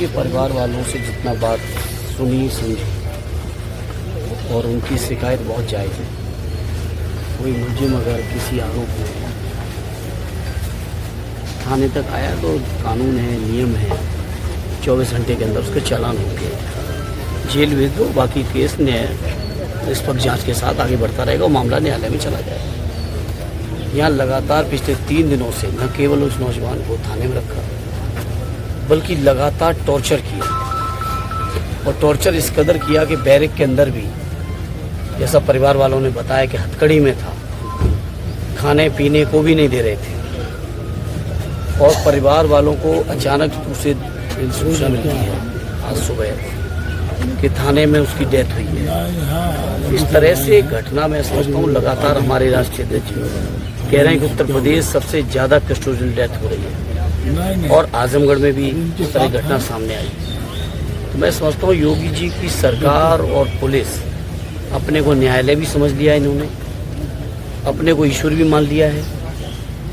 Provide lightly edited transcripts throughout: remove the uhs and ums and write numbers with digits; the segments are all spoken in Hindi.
उनके परिवार वालों से जितना बात सुनी समझी और उनकी शिकायत बहुत जायज़ है। कोई मुलजिम अगर किसी आरोप में थाने तक आया तो कानून है, नियम है, 24 घंटे के अंदर उसके चालान होंगे, जेल भेज दो। बाकी केस निष्पक्ष जांच के साथ आगे बढ़ता रहेगा और मामला न्यायालय में चला जाएगा। यहाँ लगातार पिछले 3 दिनों से न केवल उस नौजवान को थाने में रखा बल्कि लगातार टॉर्चर किया, और टॉर्चर इस कदर किया कि बैरक के अंदर भी, जैसा परिवार वालों ने बताया कि हथकड़ी में था, खाने पीने को भी नहीं दे रहे थे। और परिवार वालों को अचानक उसे सूचना मिलती है आज सुबह कि थाने में उसकी डेथ हुई है। इस तरह से घटना मैं समझता हूँ लगातार हमारे राष्ट्रीय अध्यक्ष कह रहे हैं कि उत्तर प्रदेश सबसे ज़्यादा कस्टोडियल डेथ हो रही है, और आजमगढ़ में भी इस तरह घटना सामने आई। तो मैं समझता हूँ योगी जी की सरकार और पुलिस अपने को न्यायालय भी समझ लिया है, इन्होंने अपने को ईश्वर भी मान लिया है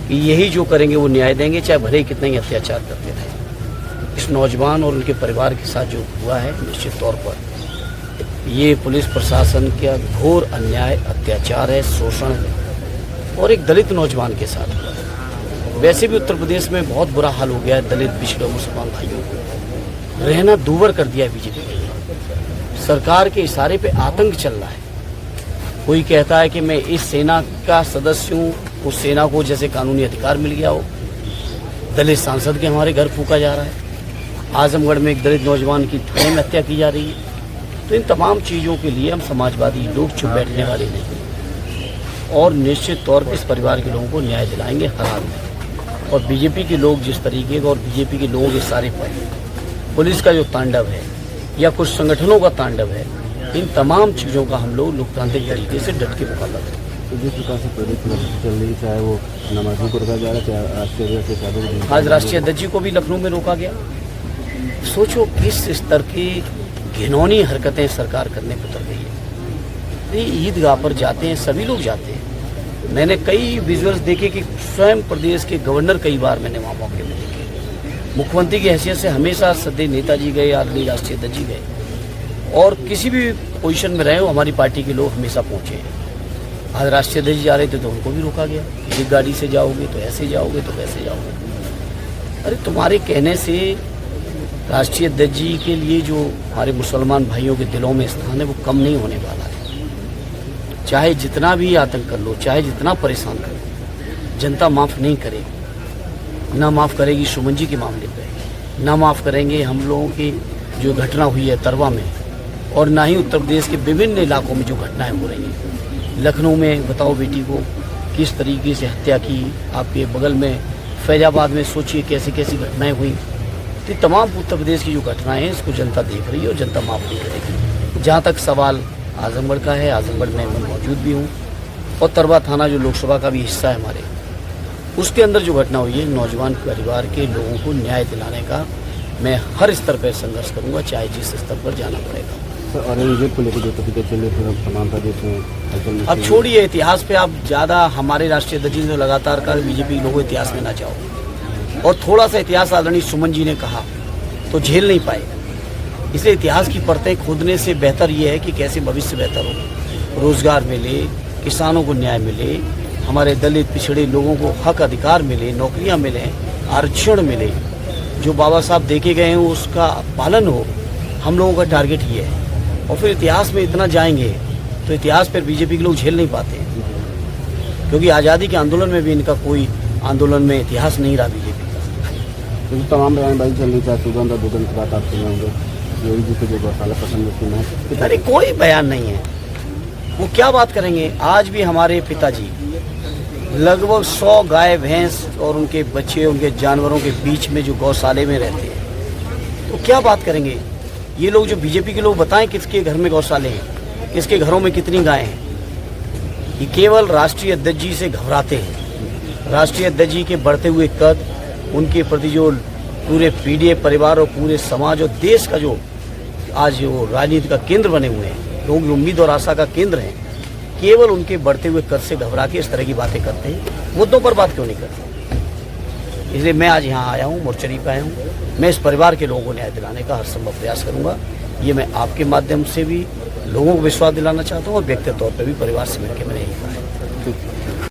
कि यही जो करेंगे वो न्याय देंगे, चाहे भले ही कितने ही अत्याचार करते रहे। इस नौजवान और उनके परिवार के साथ जो हुआ है, निश्चित तौर पर ये पुलिस प्रशासन का घोर अन्याय, अत्याचार है, शोषण है, और एक दलित नौजवान के साथ हुआ है। वैसे भी उत्तर प्रदेश में बहुत बुरा हाल हो गया है दलित पिछड़े मुसलमान भाइयों को, रहना दूभर कर दिया है बीजेपी ने। सरकार के इशारे पे आतंक चल रहा है। कोई कहता है कि मैं इस सेना का सदस्य हूँ, उस सेना को जैसे कानूनी अधिकार मिल गया हो। दलित सांसद के हमारे घर फूका जा रहा है। आजमगढ़ में एक दलित नौजवान की थाने में हत्या की जा रही है। तो इन तमाम चीज़ों के लिए हम समाजवादी लोग चुप बैठने वाले नहीं, और निश्चित तौर पर इस परिवार के लोगों को न्याय दिलाएंगे हर हाल में। और बीजेपी के लोग जिस तरीके का, और बीजेपी के लोगों के सारे पर पुलिस का जो तांडव है या कुछ संगठनों का तांडव है, इन तमाम चीज़ों का हम लोग लोकतांत्रिक तरीके से डट के मुकाबला करें। तो जिस प्रकार से प्रदेश में चल रही, चाहे वो नमाज़ों को रोका जा रहा है, चाहे राष्ट्रीय अध्यक्ष के आज राष्ट्रीय अध्यक्ष जी को भी लखनऊ में रोका गया। सोचो किस स्तर की घिनौनी हरकतें सरकार करने पर उतर गई है। ये ईदगाह पर जाते हैं, सभी लोग जाते हैं। मैंने कई विजुअल्स देखे कि स्वयं प्रदेश के गवर्नर कई बार मैंने वहाँ मौके में देखे। मुख्यमंत्री की हैसियत से हमेशा सदैव नेताजी गए, आदरणीय राष्ट्रीय अध्यक्ष जी गए, और किसी भी पोजीशन में रहे हो हमारी पार्टी के लोग हमेशा पहुँचे। आज राष्ट्रीय अध्यक्ष जा रहे थे तो उनको भी रोका गया, एक गाड़ी से जाओगे तो ऐसे जाओगे तो वैसे जाओगे। अरे तुम्हारे कहने से राष्ट्रीय अध्यक्ष जी के लिए जो हमारे मुसलमान भाइयों के दिलों में स्थान है वो कम नहीं होने वाला है। चाहे जितना भी आतंक कर लो, चाहे जितना परेशान कर लो, जनता माफ़ नहीं करेगी। ना माफ़ करेगी सुमन जी के मामले पे, ना माफ़ करेंगे हम लोगों की जो घटना हुई है तरवा में, और ना ही उत्तर प्रदेश के विभिन्न इलाकों में जो घटनाएं हो रही हैं। लखनऊ में बताओ बेटी को किस तरीके से हत्या की, आपके बगल में फैजाबाद में सोचिए कैसी कैसी घटनाएं हुई। तो तमाम उत्तर प्रदेश की जो घटनाएं हैं इसको जनता देख रही है और जनता माफ़ नहीं करेगी। जहाँ तक सवाल आजमगढ़ का है, आजमगढ़ में मैं मौजूद भी हूँ, और तरवा थाना जो लोकसभा का भी हिस्सा है हमारे, उसके अंदर जो घटना हुई है, नौजवान परिवार के लोगों को न्याय दिलाने का मैं हर स्तर पर संघर्ष करूँगा, चाहे जिस स्तर पर जाना पड़ेगा। औरंगजेब को लेकर जो तरीके चले समानता देश अब छोड़िए इतिहास पे, आप ज़्यादा हमारे राष्ट्रीय अध्यक्ष ने लगातार कर बीजेपी लोगों इतिहास में ना जाओ, और थोड़ा सा इतिहास आदरणीय सुमन जी ने कहा तो झेल नहीं पाए। इसलिए इतिहास की परतें खोदने से बेहतर ये है कि कैसे भविष्य बेहतर हो, रोजगार मिले, किसानों को न्याय मिले, हमारे दलित पिछड़े लोगों को हक अधिकार मिले, नौकरियां मिले, आरक्षण मिले, जो बाबा साहब देके गए हैं उसका पालन हो। हम लोगों का टारगेट ये है। और फिर इतिहास में इतना जाएंगे तो इतिहास पर बीजेपी के लोग झेल नहीं पाते हैं, क्योंकि आज़ादी के आंदोलन में भी इनका कोई आंदोलन में इतिहास नहीं रहा बीजेपी का। तो तमाम बयानबाजी चल रही, चाहे सुगंध और दुगंध की बात आप सुने होंगे, योगी जी को जो गौशाला पसंद सुना है, अरे कोई बयान नहीं है, वो क्या बात करेंगे। आज भी हमारे पिताजी लगभग 100 गाय भैंस और उनके बच्चे, उनके जानवरों के बीच में जो गौशाले में रहते हैं, तो क्या बात करेंगे। ये लोग जो बीजेपी के लोग बताएं किसके घर में गौशाले हैं, किसके घरों में कितनी गायें हैं। ये केवल राष्ट्रीय अध्यक्ष जी से घबराते हैं। राष्ट्रीय अध्यक्ष जी के बढ़ते हुए कद, उनके प्रति जो पूरे पीडीए परिवार और पूरे समाज और देश का जो आज वो राजनीति का केंद्र बने हुए हैं, लोग उम्मीद और आशा का केंद्र हैं, केवल उनके बढ़ते हुए कद से घबरा के इस तरह की बातें करते हैं। मुद्दों पर बात क्यों नहीं करते। इसलिए मैं आज यहाँ आया हूँ, मोर्चरी पे आया हूँ। मैं इस परिवार के लोगों को न्याय दिलाने का हर संभव प्रयास करूँगा। ये मैं आपके माध्यम से भी लोगों को विश्वास दिलाना चाहता हूँ और व्यक्तिगत तौर पर भी परिवार से मिलकर मैंने यही कहा है।